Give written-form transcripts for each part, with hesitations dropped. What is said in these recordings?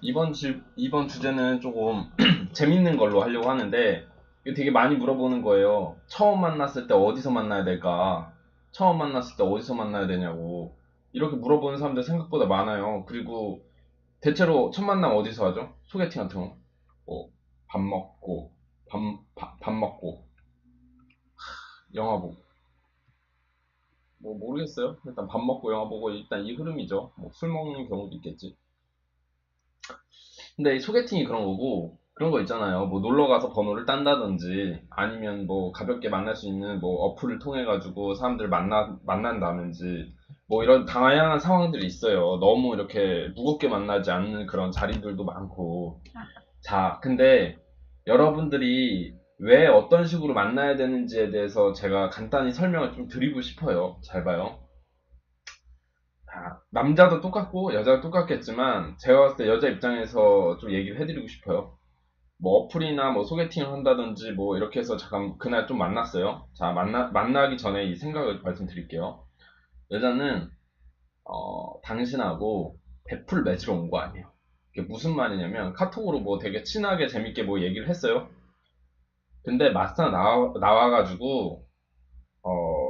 이번 주제는 조금 재밌는 걸로 하려고 하는데, 이거 되게 많이 물어보는 거예요. 처음 만났을 때 어디서 만나야 될까? 처음 만났을 때 어디서 만나야 되냐고. 이렇게 물어보는 사람들 생각보다 많아요. 그리고 대체로 첫 만남 어디서 하죠? 소개팅 같은 거. 뭐, 밥 먹고, 밥 먹고, 영화 보고. 뭐, 모르겠어요. 일단 밥 먹고 영화 보고 일단 이 흐름이죠. 뭐, 술 먹는 경우도 있겠지. 근데 이 소개팅이 그런 거고, 그런 거 있잖아요. 뭐 놀러 가서 번호를 딴다든지, 아니면 뭐 가볍게 만날 수 있는 뭐 어플을 통해 가지고 사람들 만난다든지, 뭐 이런 다양한 상황들이 있어요. 너무 이렇게 무겁게 만나지 않는 그런 자리들도 많고. 자, 근데 여러분들이 왜 어떤 식으로 만나야 되는지에 대해서 제가 간단히 설명을 좀 드리고 싶어요. 잘 봐요. 남자도 똑같고 여자도 똑같겠지만 제가 봤을 때 여자 입장에서 좀 얘기를 해드리고 싶어요. 뭐 어플이나 뭐 소개팅을 한다든지 뭐 이렇게 해서 잠깐 그날 좀 만났어요. 자, 만나기 전에 이 생각을 말씀드릴게요. 여자는 당신하고 베풀 맺으러 온 거 아니에요. 이게 무슨 말이냐면 카톡으로 뭐 되게 친하게 재밌게 뭐 얘기를 했어요. 근데 막상 나와가지고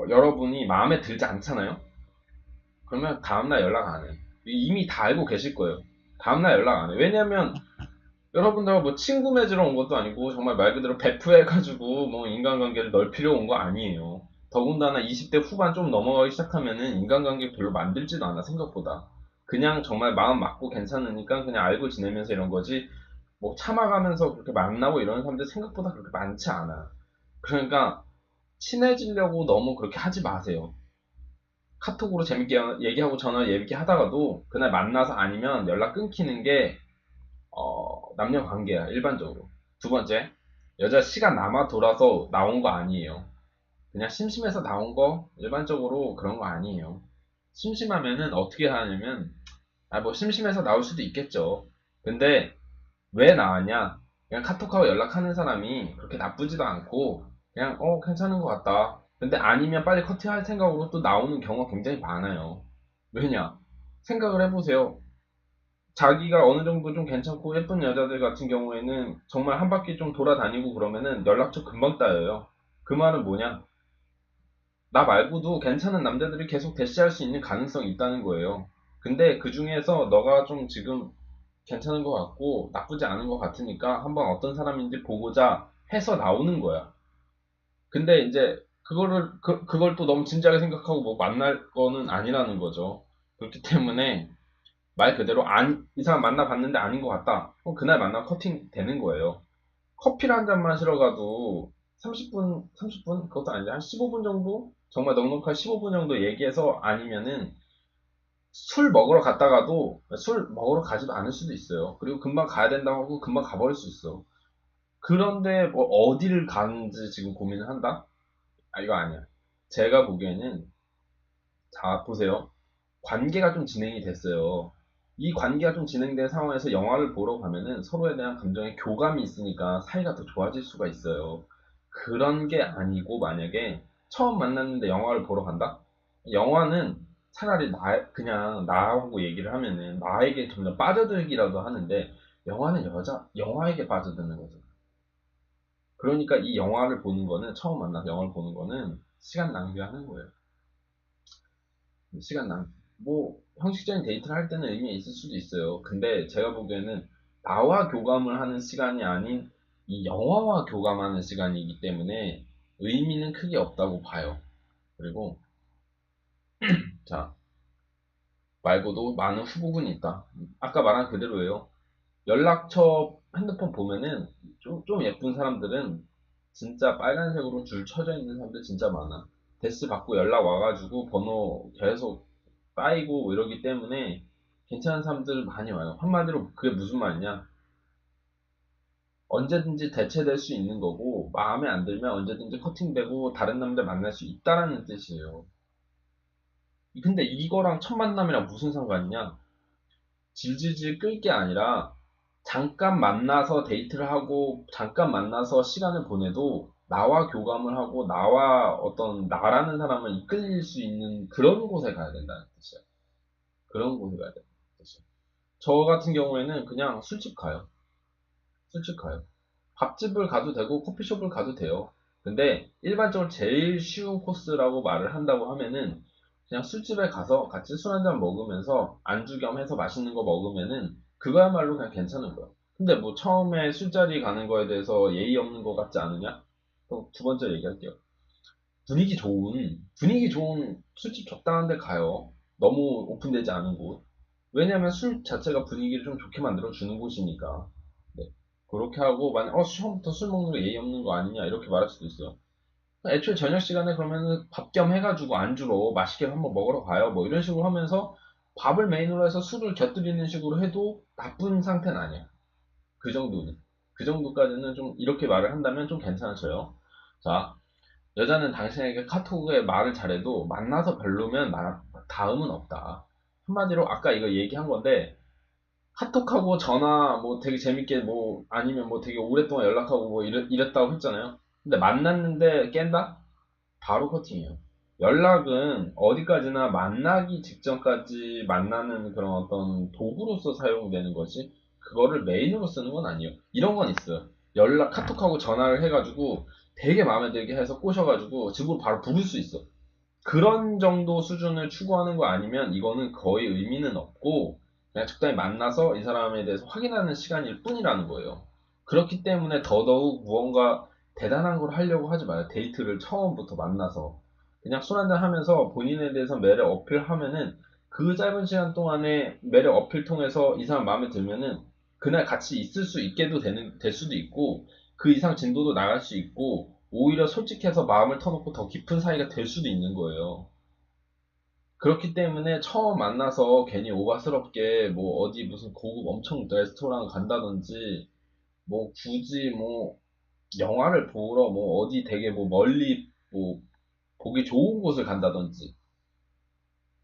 여러분이 마음에 들지 않잖아요. 그러면 다음날 연락 안 해. 이미 다 알고 계실 거예요. 다음날 연락 안 해. 왜냐면 여러분들하고 뭐 친구 맺으러 온 것도 아니고 정말 말 그대로 베프해가지고 뭐 인간관계를 넓히려 온 거 아니에요. 더군다나 20대 후반 좀 넘어가기 시작하면은 인간관계 별로 만들지도 않아 생각보다. 그냥 정말 마음 맞고 괜찮으니까 그냥 알고 지내면서 이런 거지. 뭐 참아가면서 그렇게 만나고 이런 사람들 생각보다 그렇게 많지 않아. 그러니까 친해지려고 너무 그렇게 하지 마세요. 카톡으로 재밌게 얘기하고 전화 예밌게 하다가도 그날 만나서 아니면 연락 끊기는 게 남녀 관계야, 일반적으로. 두 번째, 여자 시간 남아 돌아서 나온 거 아니에요. 그냥 심심해서 나온 거, 일반적으로 그런 거 아니에요. 심심하면은 어떻게 하냐면, 뭐 심심해서 나올 수도 있겠죠. 근데 왜 나왔냐? 그냥 카톡하고 연락하는 사람이 그렇게 나쁘지도 않고, 그냥, 괜찮은 것 같다. 근데 아니면 빨리 커트할 생각으로 또 나오는 경우가 굉장히 많아요. 왜냐? 생각을 해보세요. 자기가 어느 정도 좀 괜찮고 예쁜 여자들 같은 경우에는 정말 한 바퀴 좀 돌아다니고 그러면은 연락처 금방 따여요. 그 말은 뭐냐? 나 말고도 괜찮은 남자들이 계속 대시할 수 있는 가능성이 있다는 거예요. 근데 그 중에서 너가 좀 지금 괜찮은 것 같고 나쁘지 않은 것 같으니까 한번 어떤 사람인지 보고자 해서 나오는 거야. 근데 이제 그걸 또 너무 진지하게 생각하고 뭐 만날 거는 아니라는 거죠. 그렇기 때문에 말 그대로 이 사람 만나봤는데 아닌 것 같다. 그럼 그날 만나 커팅 되는 거예요. 커피를 한 잔 마시러 가도 30분? 그것도 아니지. 한 15분 정도? 정말 넉넉한 15분 정도 얘기해서 아니면은 술 먹으러 갔다가도 술 먹으러 가지도 않을 수도 있어요. 그리고 금방 가야 된다고 하고 금방 가버릴 수 있어. 그런데 뭐 어디를 가는지 지금 고민을 한다? 이거 아니야. 제가 보기에는, 자, 보세요. 관계가 좀 진행이 됐어요. 이 관계가 좀 진행된 상황에서 영화를 보러 가면은 서로에 대한 감정의 교감이 있으니까 사이가 더 좋아질 수가 있어요. 그런 게 아니고 만약에 처음 만났는데 영화를 보러 간다? 영화는 차라리 그냥 나하고 얘기를 하면은 나에게 점점 빠져들기라도 하는데 영화는 영화에게 빠져드는 거죠. 그러니까 이 영화를 보는 거는 처음 만나서 영화를 보는 거는 시간 낭비하는 거예요. 시간 뭐, 형식적인 데이트를 할 때는 의미가 있을 수도 있어요. 근데 제가 보기에는 나와 교감을 하는 시간이 아닌 이 영화와 교감하는 시간이기 때문에 의미는 크게 없다고 봐요. 그리고, 자, 말고도 많은 후보군이 있다. 아까 말한 그대로예요. 연락처 핸드폰 보면은 좀 예쁜 사람들은 진짜 빨간색으로 줄 쳐져 있는 사람들 진짜 많아. 대시 받고 연락 와가지고 번호 계속 쌓이고 뭐 이러기 때문에 괜찮은 사람들 많이 와요. 한마디로 그게 무슨 말이냐? 언제든지 대체될 수 있는 거고 마음에 안 들면 언제든지 커팅되고 다른 남자 만날 수 있다라는 뜻이에요. 근데 이거랑 첫 만남이랑 무슨 상관이냐? 질질질 끌 게 아니라 잠깐 만나서 데이트를 하고 잠깐 만나서 시간을 보내도 나와 교감을 하고 나와 어떤 나라는 사람을 이끌릴 수 있는 그런 곳에 가야 된다는 뜻이야. 그런 곳에 가야 된다는 뜻이야. 저 같은 경우에는 그냥 술집 가요. 술집 가요. 밥집을 가도 되고 커피숍을 가도 돼요. 근데 일반적으로 제일 쉬운 코스라고 말을 한다고 하면은 그냥 술집에 가서 같이 술 한잔 먹으면서 안주 겸 해서 맛있는 거 먹으면은 그거야말로 그냥 괜찮은 거야. 근데 뭐 처음에 술자리 가는 거에 대해서 예의 없는 것 같지 않으냐? 그럼 두 번째 얘기할게요. 분위기 좋은 술집 적당한 데 가요. 너무 오픈되지 않은 곳. 왜냐면 술 자체가 분위기를 좀 좋게 만들어 주는 곳이니까. 네. 그렇게 하고, 만약, 처음부터 술 먹는 거 예의 없는 거 아니냐, 이렇게 말할 수도 있어요. 애초에 저녁 시간에 그러면은 밥 겸 해가지고 안주로 맛있게 한번 먹으러 가요. 뭐 이런 식으로 하면서 밥을 메인으로 해서 술을 곁들이는 식으로 해도 나쁜 상태는 아니야. 그 정도는. 그 정도까지는 좀 이렇게 말을 한다면 좀 괜찮아져요. 자, 여자는 당신에게 카톡에 말을 잘해도 만나서 별로면 다음은 없다. 한마디로 아까 이거 얘기한 건데 카톡하고 전화 뭐 되게 재밌게 뭐 아니면 뭐 되게 오랫동안 연락하고 뭐 이랬다고 했잖아요. 근데 만났는데 깬다? 바로 커팅이에요. 연락은 어디까지나 만나기 직전까지 만나는 그런 어떤 도구로서 사용되는 거지, 그거를 메인으로 쓰는 건 아니에요. 이런 건 있어요. 카톡하고 전화를 해가지고 되게 마음에 들게 해서 꼬셔가지고 집으로 바로 부를 수 있어. 그런 정도 수준을 추구하는 거 아니면 이거는 거의 의미는 없고 그냥 적당히 만나서 이 사람에 대해서 확인하는 시간일 뿐이라는 거예요. 그렇기 때문에 더더욱 무언가 대단한 걸 하려고 하지 마요. 데이트를 처음부터 만나서 그냥 술 한잔 하면서 본인에 대해서 매력 어필하면은 그 짧은 시간 동안에 매력 어필 통해서 이 사람 마음에 들면은 그날 같이 있을 수 있게도 될 수도 있고 그 이상 진도도 나갈 수 있고 오히려 솔직해서 마음을 터놓고 더 깊은 사이가 될 수도 있는 거예요. 그렇기 때문에 처음 만나서 괜히 오바스럽게 뭐 어디 무슨 고급 엄청 레스토랑 간다든지 뭐 굳이 뭐 영화를 보러 뭐 어디 되게 뭐 멀리 뭐 보기 좋은 곳을 간다든지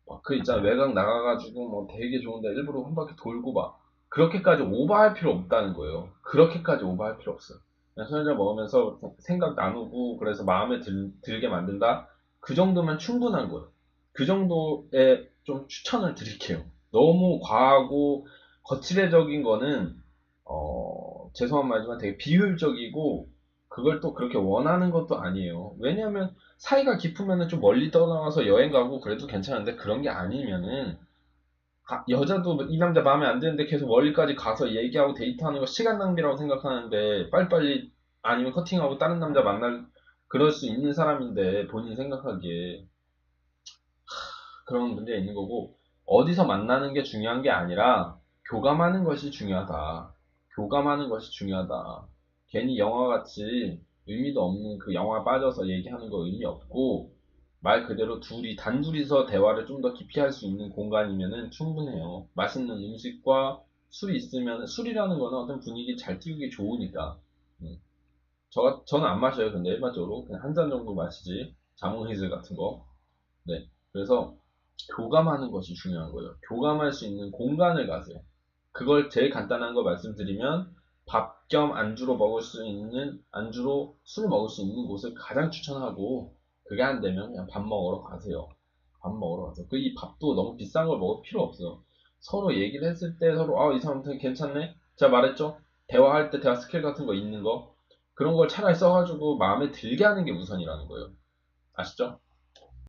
막 그 있잖아, 외곽 나가가지고 뭐 되게 좋은데 일부러 한 바퀴 돌고 막 그렇게까지 오버할 필요 없다는 거예요. 그렇게까지 오버할 필요 없어요. 그냥 술 한잔 먹으면서 생각 나누고 그래서 마음에 들게 만든다, 그 정도면 충분한 거예요. 그 정도에 좀 추천을 드릴게요. 너무 과하고 거칠애적인 거는 죄송한 말이지만 되게 비효율적이고 그걸 또 그렇게 원하는 것도 아니에요. 왜냐하면 사이가 깊으면은 좀 멀리 떠나가서 여행 가고 그래도 괜찮은데 그런 게 아니면은 여자도 이 남자 마음에 안 드는데 계속 멀리까지 가서 얘기하고 데이트하는 거 시간 낭비라고 생각하는데 빨리빨리 아니면 커팅하고 다른 남자 만날 그럴 수 있는 사람인데 본인 생각하기에 그런 문제가 있는 거고, 어디서 만나는 게 중요한 게 아니라 교감하는 것이 중요하다. 교감하는 것이 중요하다. 괜히 영화같이 의미도 없는 그 영화 빠져서 얘기하는 거 의미 없고, 말 그대로 단둘이서 대화를 좀 더 깊이 할 수 있는 공간이면은 충분해요. 맛있는 음식과 술이 있으면, 술이라는 거는 어떤 분위기 잘 띄우기 좋으니까. 음. 저는 안 마셔요. 근데 일반적으로 그냥 한 잔 정도 마시지. 자몽이슬 같은 거. 네. 그래서 교감하는 것이 중요한 거예요. 교감할 수 있는 공간을 가세요. 그걸 제일 간단한 거 말씀드리면 밥 겸 안주로 먹을 수 있는, 안주로 술 먹을 수 있는 곳을 가장 추천하고, 그게 안 되면 그냥 밥 먹으러 가세요. 밥 먹으러 가세요. 그 이 밥도 너무 비싼 걸 먹을 필요 없어요. 서로 얘기를 했을 때 서로 이 사람 되게 괜찮네. 제가 말했죠. 대화할 때 대화 스킬 같은 거 있는 거, 그런 걸 차라리 써가지고 마음에 들게 하는 게 우선이라는 거예요. 아시죠?